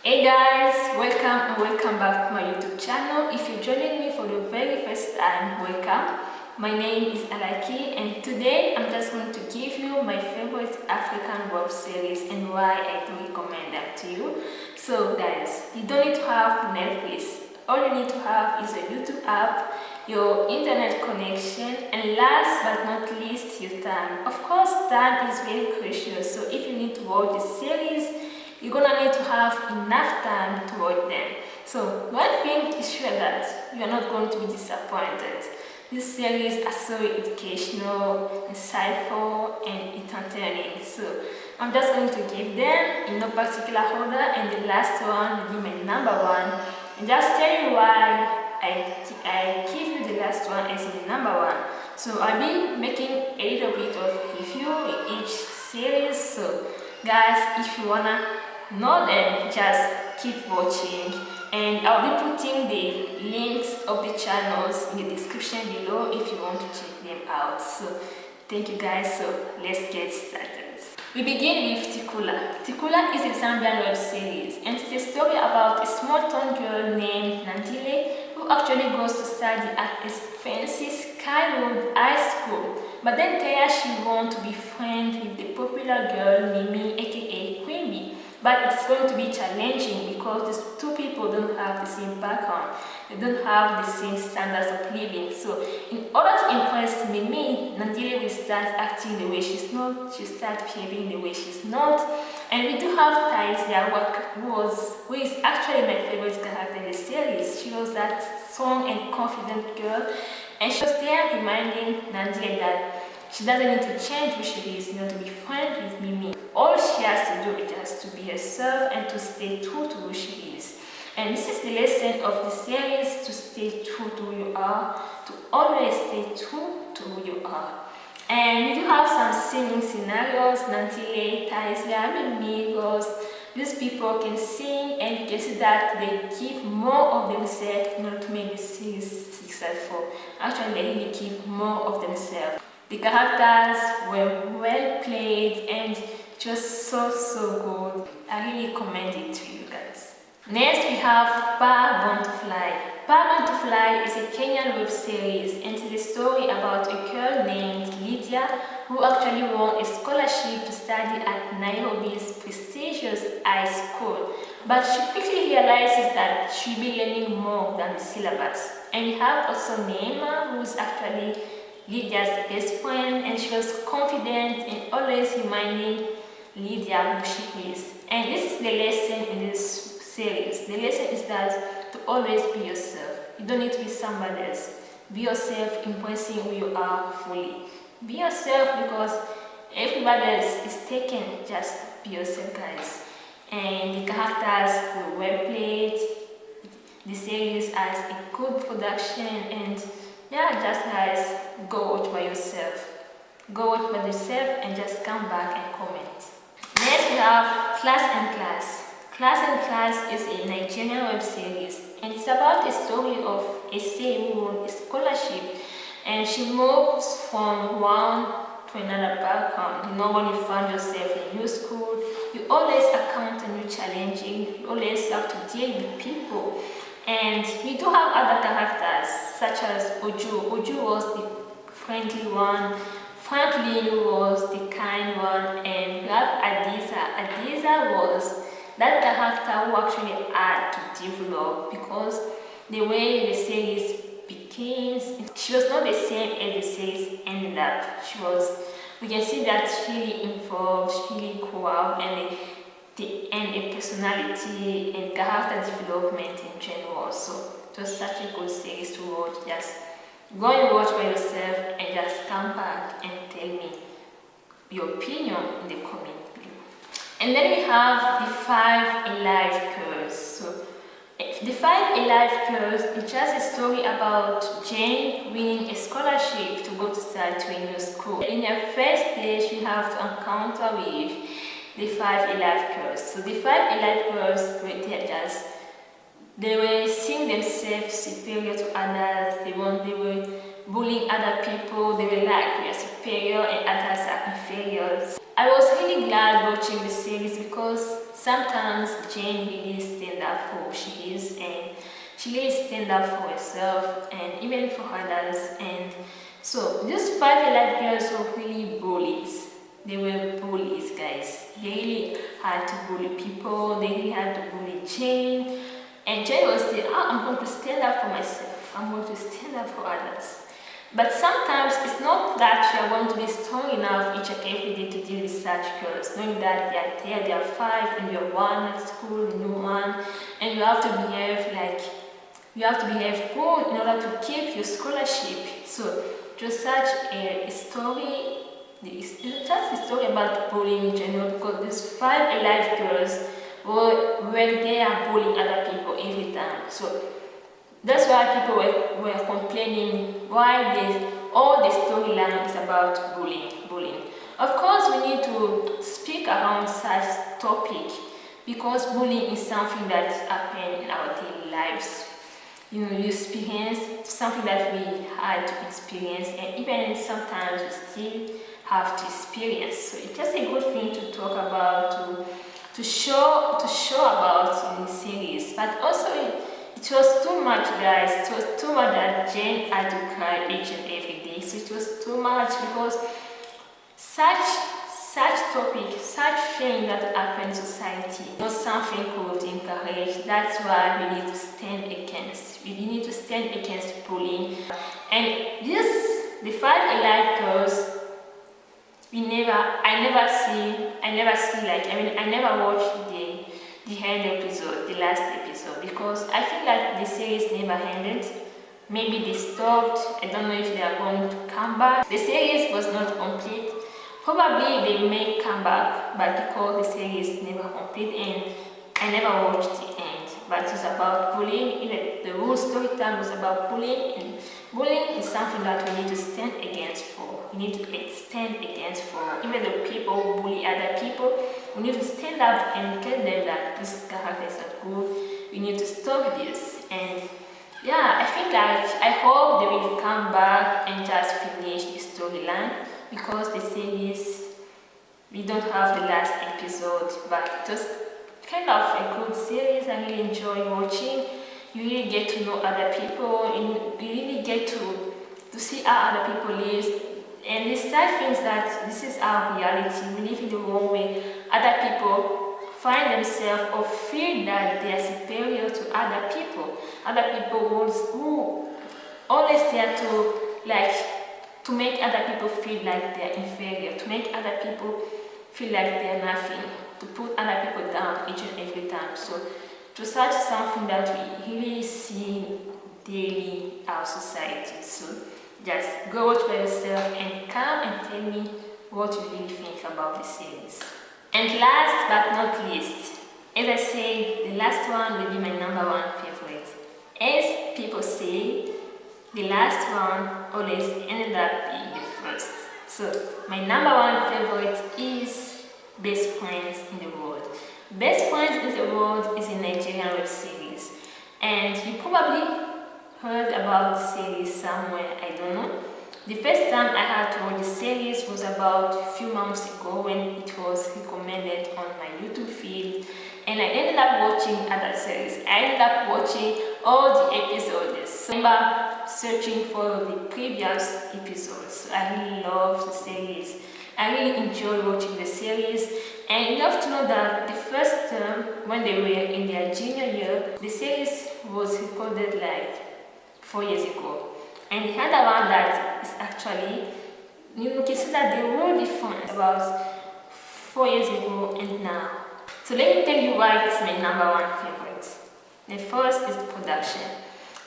Hey guys, welcome back to my YouTube channel. If you're joining me for the very first time, welcome. My name is Alaki and today I'm just going to give you my favorite African web series and why I do recommend them to you. So guys, you don't need to have Netflix. All you need to have is a YouTube app, your internet connection, and last but not least, your time. Of course, time is very crucial, so if you need to watch a series, you're gonna need to have enough time to watch them. So one thing is sure that you're not going to be disappointed. These series are so educational, insightful, and entertaining. So I'm just going to give them in no particular order, and the last one will be my number one. And just tell you why I give you the last one as the number one. So I'll be making a little bit of review in each series. So guys, if you wanna know them, just keep watching, and I'll be putting the links of the channels in the description below if you want to check them out. So thank you guys. So let's get started. We begin with TIKULA. TIKULA is a Zambian web series, and it's a story about a small town girl named Nandile who actually goes to study at a fancy Skywood High School. But then there she wants to be friends with the popular girl Mimi, aka Queenie. But it's going to be challenging because these two people don't have the same background. They don't have the same standards of living. So in order to impress Mimi, Nandile will start acting the way she's not. She'll start behaving the way she's not. And we do have Taisia, who is actually my favorite character in the series. She was that strong and confident girl. And she was there reminding Nandile that she doesn't need to change who she is, to be friends with Mimi. All she has to do is just to be herself and to stay true to who she is. And this is the lesson of the series: to stay true to who you are, to always stay true to who you are. And we do have some singing scenarios. Nandile, Taisia, Mimi, Rose. These people can sing, and you can see that they give more of themselves in order to make the series successful. Actually, they really give more of themselves. The characters were well played and just so good. I really commend it to you guys. Next we have Pa Born to Fly. Pa Born to Fly is a Kenyan web series, and it's a story about a girl named Lydia who actually won a scholarship to study at Nairobi's prestigious high school. But she quickly realizes that she'll be learning more than the syllabus. And we have also Neema, who's actually Lydia's best friend, and she was confident and always reminding Lydia who she is. And this is the lesson in this series. The lesson is that to always be yourself. You don't need to be somebody else. Be yourself, embracing who you are fully. Be yourself because everybody else is taken. Just be yourself, guys. And the characters were well played. The series has a good production, and yeah, just guys, go watch by yourself. Go watch by yourself and just come back and comment. Next we have Class and Class. Class and Class is a Nigerian web series, and it's about a story of a sailor who won a scholarship, and she moves from one to another background. When you find yourself in a new school, you always encounter new challenges. You always have to deal with people. And we do have other characters such as Oju. Oju was the friendly one, Franklin was the kind one, and we have Adiza. Adiza was that character who actually had to develop because the way the series begins, she was not the same as the series ended up. We can see that she really involved, she really grew up, and a personality and character development in general. So it was such a good series to watch. Just go and watch by yourself and just come back and tell me your opinion in the comment below. And then we have the 5 Alive Girls. So the 5 Alive Girls is just a story about Jane winning a scholarship to go to study to a new school. In her first day, she have to encounter with the 5 Alive Girls. So the 5 Alive Girls were there they were seeing themselves superior to others. They were bullying other people. They were like, we are superior and others are inferior. I was really glad watching the series because sometimes Jane really stand up for who she is, and she really stand up for herself and even for others. And so these 5 alive girls were really bullies. They were bullies, guys. They really had to bully people. They really had to bully Jane. And Jane was saying, oh, I'm going to stand up for myself. I'm going to stand up for others. But sometimes it's not that you are going to be strong enough each and every day to deal with such girls, knowing that they are there, they are 5, and you're 1 at school, and you're 1, and you have to behave good in order to keep your scholarship. So just such a story. It's just a story about bullying in general, because these 5 alive girls were they are bullying other people every time. So that's why people were complaining why all the storyline is about bullying. Of course, we need to speak around such topic because bullying is something that happens in our daily lives. You experience something that we had to experience, and even sometimes we still have to experience. So it's just a good thing to talk about, to show about in the series. But also it was too much, guys. It was too much that Jane had to cry each and every day. So it was too much because such topic, such thing that happen in society, not something could encourage. That's why we need to stand against. We need to stand against bullying. And the 5 alive girls, I never watched the end episode, the last episode, because I feel like the series never ended. Maybe they stopped. I don't know if they are going to come back. The series was not complete. Probably they may come back, but because the series never complete, and I never watched the end. But it's about bullying. Even the whole story time was about bullying, and bullying is something that we need to stand against for. We need to stand against for. Even the people who bully other people, we need to stand up and tell them that these characters are good. We need to stop this. And yeah, I hope they will come back and just finish the storyline, because the series, we don't have the last episode, but just kind of a good series. I really enjoy watching. You really get to know other people, and you really get to see how other people live. And the sad thing is that this is our reality. We live in the world where other people find themselves or feel that they are superior to other people. Other people who always there to make other people feel like they are inferior, to make other people feel like they are nothing, to put other people down each and every time. So to such something that we really see daily in our society. So just go watch by yourself and come and tell me what you really think about the series. And last but not least, as I said, the last one will be my number 1 favorite. As people say, the last one always ended up being the first. So my number 1 favorite is Best Friends in the World. Best Friends in the World is a Nigerian web series, and you probably heard about the series somewhere, I don't know. The first time I had to watch the series was about a few months ago when it was recommended on my YouTube feed, and I ended up watching other series. I ended up watching all the episodes. So I remember searching for the previous episodes. I really love the series. I really enjoy watching the series. And you have to know that the first term, when they were in their junior year, the series was recorded like 4 years ago. And the other one that is actually, you can see that they were different about 4 years ago and now. So let me tell you why it's my number 1 favorite. The first is the production.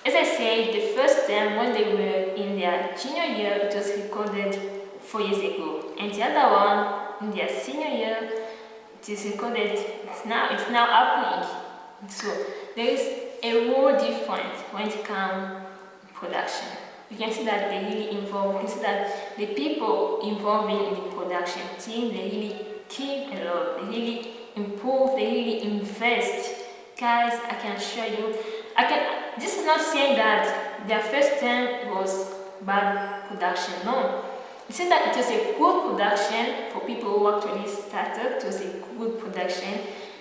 As I said, the first time when they were in their junior year, it was recorded 4 years ago. And the other one, in their senior year, it is recorded, it's now happening. So there is a whole difference when it comes to production. You can see that they really involve, you can see that the people involved in the production team, they really give a lot, they really improve, they really invest. Guys, I can show you, this is not saying that their first time was bad production, no. It said that it was a good production for people who actually started. It was a good production,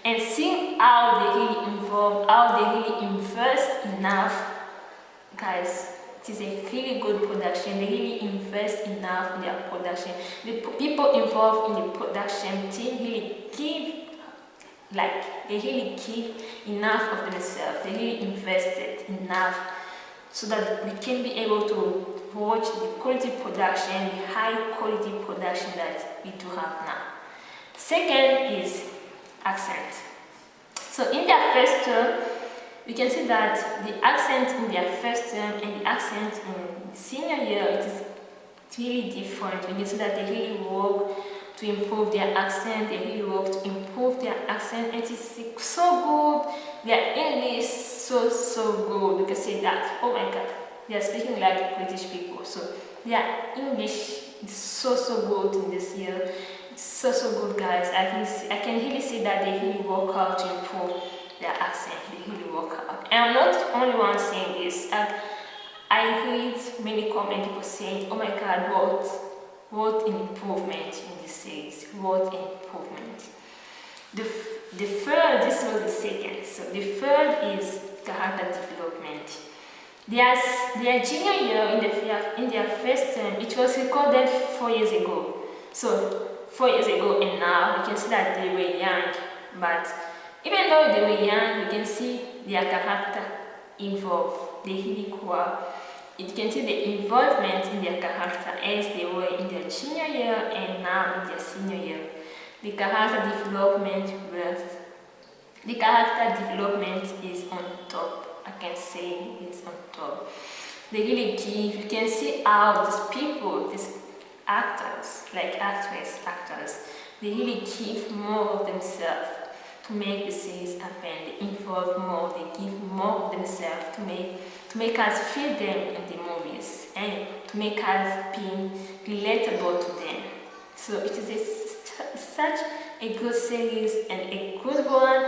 and seeing how they really involve, how they really invest enough, guys. It is a really good production. They really invest enough in their production. The people involved in the production team really they really give enough of themselves. They really invested enough so that we can be able to watch the quality production, the high quality production that we do have now. Second is accent. So in their first term, we can see that the accent in their first term and the accent in the senior year, it is really different. We can see that they really work to improve their accent, they really work to improve their accent. It is so good. Their English so good. You can say that, oh my god, they are speaking like British people. So their English is so good in this year. It's so good, guys. I can really see that they really work hard to improve their accent. They really work hard. And I'm not the only one saying this. I read many comments, people saying, oh my god, what an improvement in this series. What an improvement. The third, this was the second. So the third is character development. Their junior year in their first term, it was recorded 4 years ago. So 4 years ago and now, we can see that they were young. But even though they were young, we can see their character involved. They really grow. You can see the involvement in their character as they were in their junior year and now in their senior year. The character development is on top. I can say it's on top. They really give. You can see how these actors, they really give more of themselves to make the series happen. They involve more. They give more of themselves to make us feel them in the movies and to make us be relatable to them. So it is such a good series and a good one.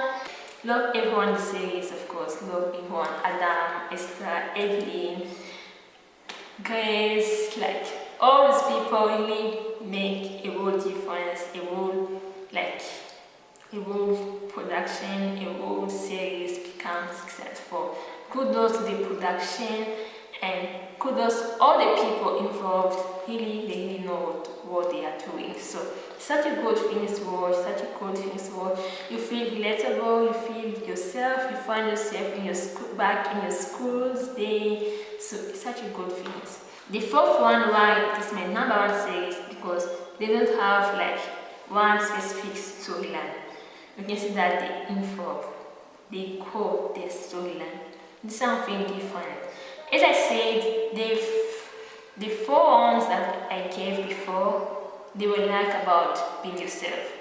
Love everyone in the series, of course. Love everyone. Adam, Esther, Evelyn, Grace, all these people really make a whole difference, a whole production, a whole series becomes successful. Kudos to the production and kudos all the people involved. They really know what they are doing. So such a good thing to watch, You feel relatable, you feel yourself, you find yourself in your back in your school's day. So it's such a good thing. The fourth one, why it is my number one series, because they don't have one specific storyline. You can see that they involve, they quote their storyline. It's something different. As I said, the four ones that I gave before, they were about being yourself.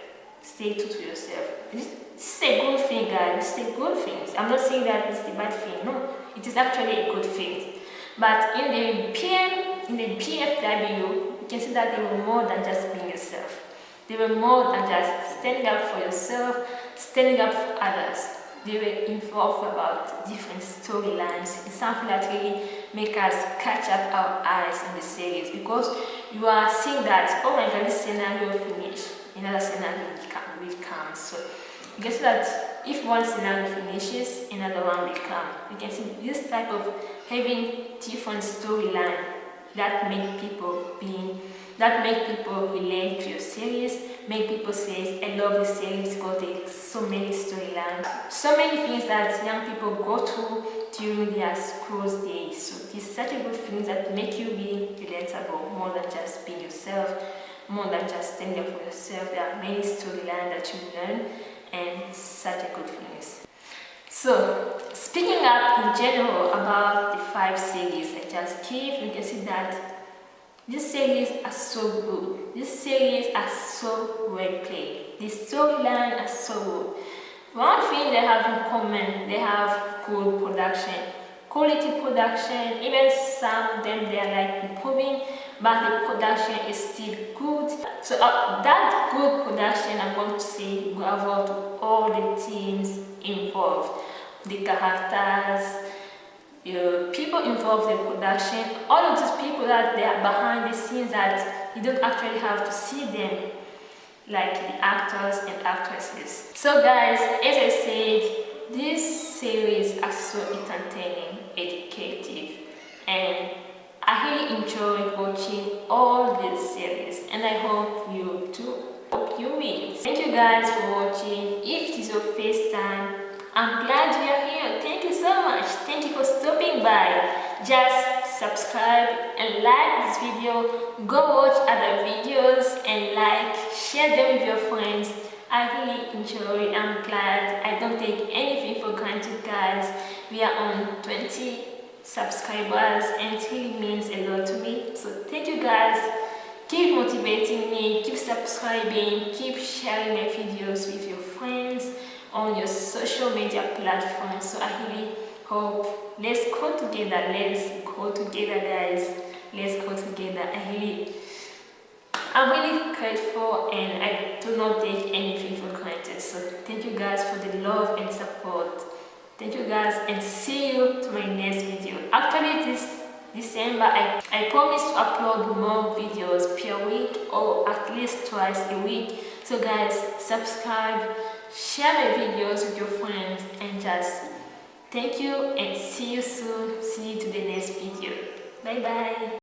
Stay true to yourself. This is a good thing, guys. This is a good thing. I'm not saying that it's a bad thing. No, it is actually a good thing. But in the PFW, you can see that they were more than just being yourself. They were more than just standing up for yourself, standing up for others. They were involved about different storylines. It's something that really make us catch up our eyes in the series, because you are seeing that, oh my god, this scenario will finish, another scenario will come. So you can see that if one scenario finishes, another one will come. You can see this type of having different storyline that make people relate to your series, make people say, I love this series because there's so many storylines, so many things that young people go through during their school days. So it's such a good thing that make you be relatable, more than just being yourself, more than just standing up for yourself. There are many storylines that you learn, and it's such a good thing. So, speaking up in general about the 5 series I just gave, you can see that these series are so good. These series are so well played. The storyline are so good. One thing they have in common, they have good production, quality production. Even some of them they are improving, but the production is still good. So that good production, I'm going to say bravo to all the teams involved, the characters, people involved in production, all of these people that they are behind the scenes that you don't actually have to see them, like the actors and actresses. So guys, as I said, this series are so entertaining, educative, and I really enjoyed watching all these series, and I hope you too. Hope you will. Thank you guys for watching. If it is your first time, I'm glad you are here. Thank you so much. Thank you for stopping by. Just subscribe and like this video. Go watch other videos and share them with your friends. I really enjoy it. I'm glad. I don't take anything for granted, guys. We are on 20 subscribers and it really means a lot to me. So thank you guys. Keep motivating me, keep subscribing, keep sharing my videos with your friends on your social media platforms. So I really hope, let's go together, guys. Let's go together. I'm really grateful and I do not take anything for granted. So thank you guys for the love and support. Thank you guys and see you to my next video. Actually, this December, I promise to upload more videos per week or at least twice a week. So guys, subscribe, share my videos with your friends, and just thank you and see you soon. See you to the next video. Bye bye.